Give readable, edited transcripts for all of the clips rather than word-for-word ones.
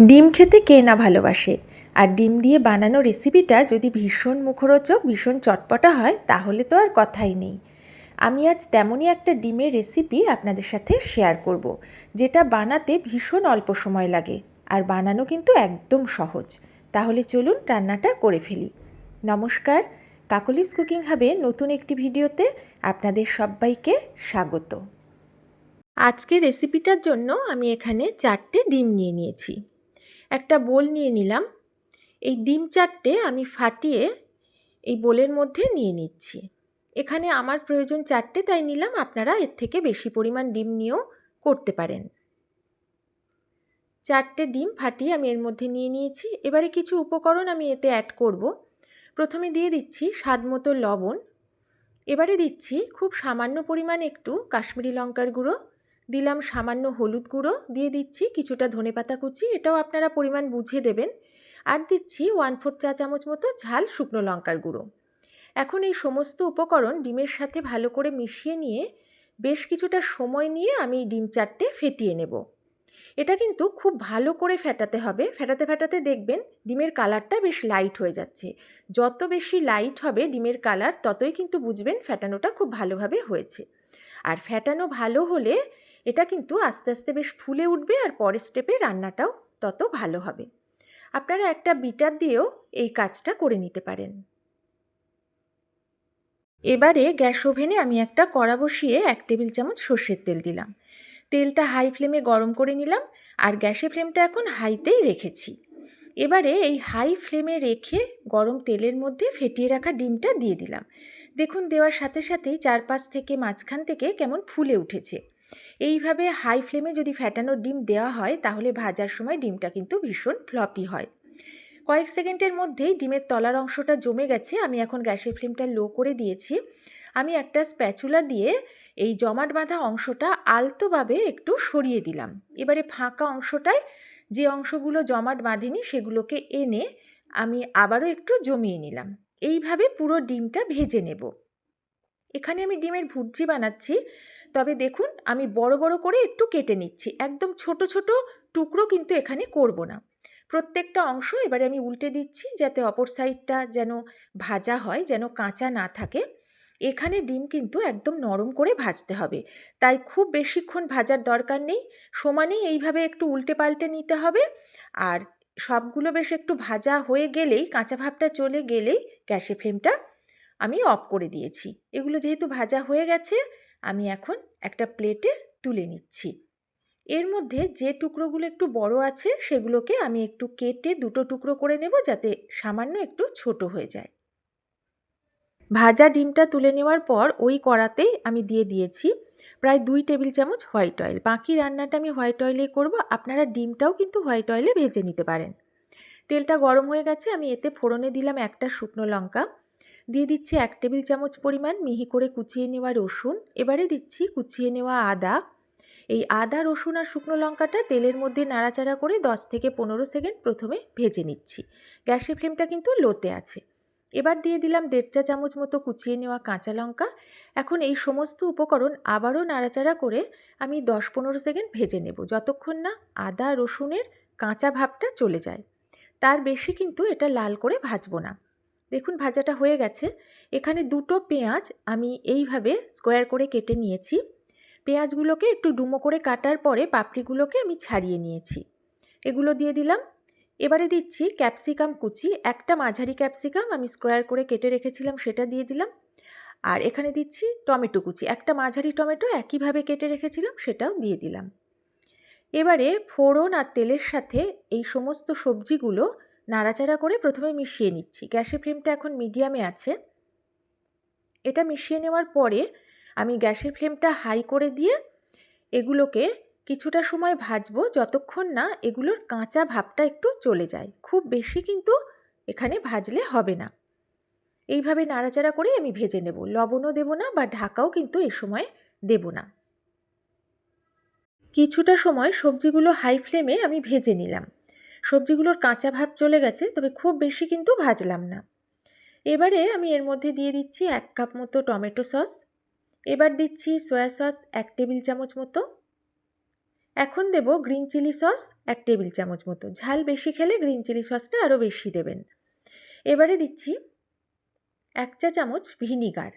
ডিম খেতে কে না ভালোবাসে। আর ডিম দিয়ে বানানো রেসিপিটা যদি ভীষণ মুখরোচক, ভীষণ চটপটা হয় তাহলে তো আর কথাই নেই। আমি আজ তেমনই একটা ডিমের রেসিপি আপনাদের সাথে শেয়ার করব, যেটা বানাতে ভীষণ অল্প সময় লাগে আর বানানো কিন্তু একদম সহজ। তাহলে চলুন রান্নাটা করে ফেলি। নমস্কার, কাকলিস কুকিং হাবে নতুন একটি ভিডিওতে আপনাদের সবাইকে স্বাগত। আজকের রেসিপিটার জন্য আমি এখানে 4টে ডিম নিয়ে নিয়েছি। একটা বোল নিয়ে নিলাম। এই ডিম 4টে আমি ফাটিয়ে এই বোলের মধ্যে নিয়ে নিচ্ছি। এখানে আমার প্রয়োজন 4টে, তাই নিলাম। আপনারা এর থেকে বেশি পরিমাণ ডিম নিয়েও করতে পারেন। 4টে ডিম ফাটিয়ে আমি এর মধ্যে নিয়ে নিয়েছি। এবারে কিছু উপকরণ আমি এতে অ্যাড করব। প্রথমে দিয়ে দিচ্ছি স্বাদ মতো লবণ। এবারে দিচ্ছি খুব সামান্য পরিমাণ একটু কাশ্মীরি লঙ্কার গুঁড়ো, দিলাম সামান্য হলুদ গুঁড়ো, দিয়ে দিচ্ছি কিছুটা ধনেপাতা কুচি, এটাও আপনারা পরিমাণ বুঝে দেবেন, আর দিচ্ছি 1/4 চা চামচ মতো ঝাল শুকনো লঙ্কার গুঁড়ো। এখন এই সমস্ত উপকরণ ডিমের সাথে ভালো করে মিশিয়ে নিয়ে বেশ কিছুটা সময় নিয়ে আমি ডিম 4টে ফেটিয়ে নেব। এটা কিন্তু খুব ভালো করে ফেটাতে হবে। ফেটাতে ফেটাতে দেখবেন ডিমের কালারটা বেশ লাইট হয়ে যাচ্ছে। যত বেশি লাইট হবে ডিমের কালার, ততই কিন্তু বুঝবেন ফেটানোটা খুব ভালোভাবে হয়েছে। আর ফেটানো ভালো হলে এটা কিন্তু আস্তে আস্তে বেশ ফুলে উঠবে, আর পরের স্টেপে রান্নাটাও তত ভালো হবে। আপনারা একটা বিটার দিয়েও এই কাজটা করে নিতে পারেন। এবারে গ্যাস ওভেনে আমি একটা কড়া বসিয়ে 1 টেবিল চামচ সর্ষের তেল দিলাম। তেলটা হাই ফ্লেমে গরম করে নিলাম, আর গ্যাসের ফ্লেমটা এখন হাইতেই রেখেছি। এবারে এই হাই ফ্লেমে রেখে গরম তেলের মধ্যে ফেটিয়ে রাখা ডিমটা দিয়ে দিলাম। দেখুন দেওয়ার সাথে সাথেই চারপাশ থেকে মাঝখান থেকে কেমন ফুলে উঠেছে। এইভাবে হাই ফ্লেমে যদি ফ্যাটানো ডিম দেওয়া হয় তাহলে ভাজার সময় ডিমটা কিন্তু ভীষণ ফ্লপি হয়। কয়েক সেকেন্ডের মধ্যেই ডিমের তলার অংশটা জমে গেছে। আমি এখন গ্যাসের ফ্লেমটা লো করে দিয়েছি। আমি একটা স্প্যাচুলা দিয়ে এই জমাট বাঁধা অংশটা আলতোভাবে একটু সরিয়ে দিলাম। এবারে ফাঁকা অংশটায় যে অংশগুলো জমাট বাঁধেনি সেগুলোকে এনে আমি আবারও একটু জমিয়ে নিলাম। এইভাবে পুরো ডিমটা ভেজে নেব। এখানে আমি ডিমের ভুর্জি বানাচ্ছি, তবে দেখুন আমি বড় বড় করে একটু কেটে নিচ্ছি। একদম ছোট ছোট টুকরো কিন্তু এখানে করব না। প্রত্যেকটা অংশ এবারে আমি উল্টে দিচ্ছি, যাতে অপর সাইডটা যেন ভাজা হয়, যেন কাঁচা না থাকে। এখানে ডিম কিন্তু একদম নরম করে ভাজতে হবে, তাই খুব বেশিক্ষণ ভাজার দরকার নেই। সমানেই এইভাবে একটু উল্টে পাল্টে নিতে হবে। আর সবগুলো বেশ একটু ভাজা হয়ে গেলেই, কাঁচা ভাবটা চলে গেলেই গ্যাসের ফ্লেমটা আমি অফ করে দিয়েছি। এগুলো যেহেতু ভাজা হয়ে গেছে, আমি এখন একটা প্লেটে তুলে নিচ্ছি। এর মধ্যে যে টুকরোগুলো একটু বড় আছে সেগুলোকে আমি একটু কেটে দুটো টুকরো করে নেব, যাতে সামান্য একটু ছোট হয়ে যায়। ভাজা ডিমটা তুলে নেওয়ার পর ওই কড়াতেই আমি দিয়ে দিয়েছি প্রায় 2 টেবিল চামচ হোয়াইট অয়েল। বাকি রান্নাটা আমি হোয়াইট অয়েলেই করব, আপনারা ডিমটাও কিন্তু হোয়াইট অয়েলে ভেজে নিতে পারেন। তেলটা গরম হয়ে গেছে, আমি এতে ফোড়নে দিলাম একটা শুকনো লঙ্কা, দিয়ে দিচ্ছি 1 টেবিল চামচ পরিমাণ মিহি করে কুচিয়ে নেওয়া রসুন, এবারে দিচ্ছি কুচিয়ে নেওয়া আদা। এই আদা, রসুন আর শুকনো লঙ্কাটা তেলের মধ্যে নাড়াচাড়া করে 10 থেকে 15 সেকেন্ড প্রথমে ভেজে নিচ্ছি। গ্যাসের ফ্লেমটা কিন্তু লোতে আছে। এবার দিয়ে দিলাম 1.5 চা চামচ মতো কুচিয়ে নেওয়া কাঁচা লঙ্কা। এখন এই সমস্ত উপকরণ আবারও নাড়াচাড়া করে আমি 10-15 সেকেন্ড ভেজে নেব, যতক্ষণ না আদা রসুনের কাঁচা ভাবটা চলে যায়। তার বেশি কিন্তু এটা লাল করে ভাজবো না। দেখুন ভাজাটা হয়ে গেছে। এখানে দুটো পেঁয়াজ আমি এইভাবে স্কোয়ার করে কেটে নিয়েছি। পেঁয়াজগুলোকে একটু ডুমো করে কাটার পরে পাপড়িগুলোকে আমি ছাড়িয়ে নিয়েছি। এগুলো দিয়ে দিলাম। এবারে দিচ্ছি ক্যাপসিকাম কুচি, একটা মাঝারি ক্যাপসিকাম আমি স্কোয়ার করে কেটে রেখেছিলাম, সেটা দিয়ে দিলাম। আর এখানে দিচ্ছি টমেটো কুচি, একটা মাঝারি টমেটো একইভাবে কেটে রেখেছিলাম, সেটাও দিয়ে দিলাম। এবারে ফোড়ন আর তেলের সাথে এই সমস্ত সবজিগুলো নাড়াচাড়া করে প্রথমে মিশিয়ে নিচ্ছি। গ্যাসের ফ্লেমটা এখন মিডিয়ামে আছে। এটা মিশিয়ে নেওয়ার পরে আমি গ্যাসের ফ্লেমটা হাই করে দিয়ে এগুলোকে কিছুটা সময় ভাজবো, যতক্ষণ না এগুলোর কাঁচা ভাবটা একটু চলে যায়। খুব বেশি কিন্তু এখানে ভাজলে হবে না। এইভাবে নাড়াচাড়া করে আমি ভেজে নেব। লবণও দেব না বা ঢাকাও কিন্তু এই সময় দেব না। কিছুটা সময় সবজিগুলো হাই ফ্লেমে আমি ভেজে নিলাম। সবজিগুলোর কাঁচা ভাব চলে গেছে, তবে খুব বেশি কিন্তু ভাজলাম না। এবারে আমি এর মধ্যে দিয়ে দিচ্ছি 1 কাপ মতো টমেটো সস। এবার দিচ্ছি সয়া সস 1 টেবিল চামচ মতো। এখন দেব গ্রিন চিলি সস 1 টেবিল চামচ মতো। ঝাল বেশি খেলে গ্রিন চিলি সসটা আরও বেশি দেবেন। এবারে দিচ্ছি 1 চা চামচ ভিনিগার।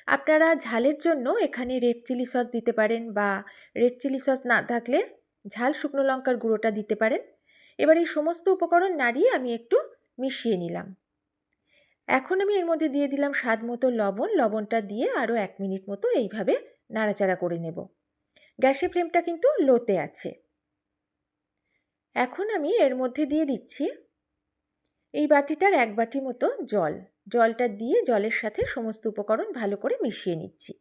আপনারা ঝালের জন্য এখানে রেড চিলি সস দিতে পারেন, বা রেড চিলি সস না থাকলে ঝাল শুকনো লঙ্কার গুঁড়োটা দিতে পারেন। এবার এই সমস্ত উপকরণ নাড়িয়ে আমি একটু মিশিয়ে নিলাম। এখন আমি এর মধ্যে দিয়ে দিলাম স্বাদ মতো লবণ। লবণটা দিয়ে আরও 1 মিনিট মতো এইভাবে নাড়াচাড়া করে নেব। গ্যাসের ফ্লেমটা কিন্তু লোতে আছে। এখন আমি এর মধ্যে দিয়ে দিচ্ছি এই বাটিটার 1 বাটি মতো জল। জলটা দিয়ে জলের সাথে সমস্ত উপকরণ ভালো করে মিশিয়ে নিচ্ছি।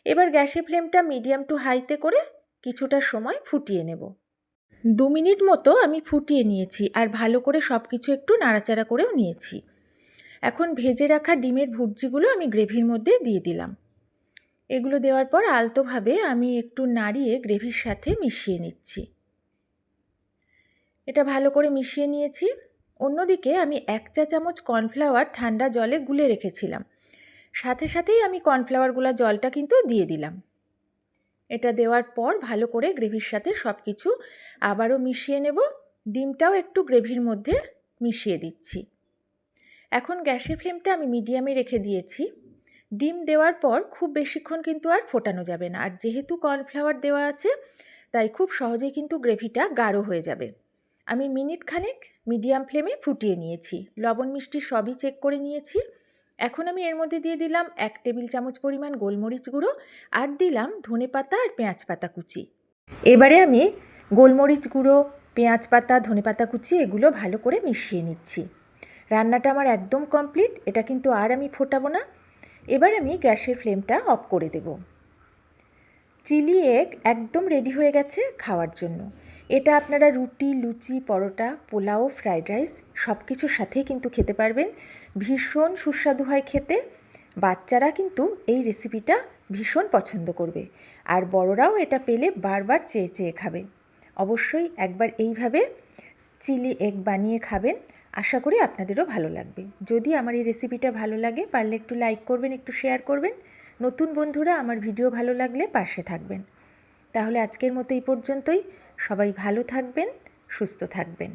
এবার গ্যাসের ফ্লেমটা মিডিয়াম টু হাইতে করে কিছুটা সময় ফুটিয়ে নেব। 2 মিনিট মতো আমি ফুটিয়ে নিয়েছি, আর ভালো করে সব কিছু একটু নাড়াচাড়া করেও নিয়েছি। এখন ভেজে রাখা ডিমের ভুর্জিগুলো আমি গ্রেভির মধ্যে দিয়ে দিলাম। এগুলো দেওয়ার পর আলতোভাবে আমি একটু নাড়িয়ে গ্রেভির সাথে মিশিয়ে নিচ্ছি। এটা ভালো করে মিশিয়ে নিয়েছি। অন্যদিকে আমি 1 চা চামচ কর্নফ্লাওয়ার ঠান্ডা জলে গুলে রেখেছিলাম। সাথে সাথেই আমি কর্নফ্লাওয়ার গুলা জলটা কিন্তু দিয়ে দিলাম। এটা দেওয়ার পর ভালো করে গ্রেভির সাথে সব কিছু আবারও মিশিয়ে নেব। ডিমটাও একটু গ্রেভির মধ্যে মিশিয়ে দিচ্ছি। এখন গ্যাসের ফ্লেমটা আমি মিডিয়ামে রেখে দিয়েছি। ডিম দেওয়ার পর খুব বেশিক্ষণ কিন্তু আর ফোটানো যাবে না, আর যেহেতু কর্নফ্লাওয়ার দেওয়া আছে তাই খুব সহজেই কিন্তু গ্রেভিটা গাঢ় হয়ে যাবে। আমি মিনিট খানেক মিডিয়াম ফ্লেমে ফুটিয়ে নিয়েছি। লবণ মিষ্টি সবই চেক করে নিয়েছি। এখন আমি এর মধ্যে দিয়ে দিলাম 1 টেবিল চামচ পরিমাণ গোলমরিচ গুঁড়ো, আর দিলাম ধনেপাতা আর পেঁয়াজ পাতা কুচি। এবারে আমি গোলমরিচ গুঁড়ো, পেঁয়াজ পাতা, ধনেপাতা কুচি এগুলো ভালো করে মিশিয়ে নিচ্ছি। রান্নাটা আমার একদম কমপ্লিট। এটা কিন্তু আর আমি ফোটাবো না। এবার আমি গ্যাসের ফ্লেমটা অফ করে দেব। চিলি এগ একদম রেডি হয়ে গেছে খাওয়ার জন্য। এটা আপনারা রুটি, লুচি, পরোটা, পোলাও, ফ্রাইড রাইস সব কিছুর সাথেই কিন্তু খেতে পারবেন। ভীষণ সুস্বাদু হয় খেতে। বাচ্চারা কিন্তু এই রেসিপিটা ভীষণ পছন্দ করবে, আর বড়রাও এটা পেলে বারবার চেয়ে চেয়ে খাবে। অবশ্যই একবার এইভাবে চিলি এগ বানিয়ে খাবেন। আশা করি আপনাদেরও ভালো লাগবে। যদি আমার এই রেসিপিটা ভালো লাগে পারলে একটু লাইক করবেন, একটু শেয়ার করবেন। নতুন বন্ধুরা আমার ভিডিও ভালো লাগলে পাশে থাকবেন। তাহলে আজকের মতো এই পর্যন্তই। সবাই ভালো থাকবেন, সুস্থ থাকবেন।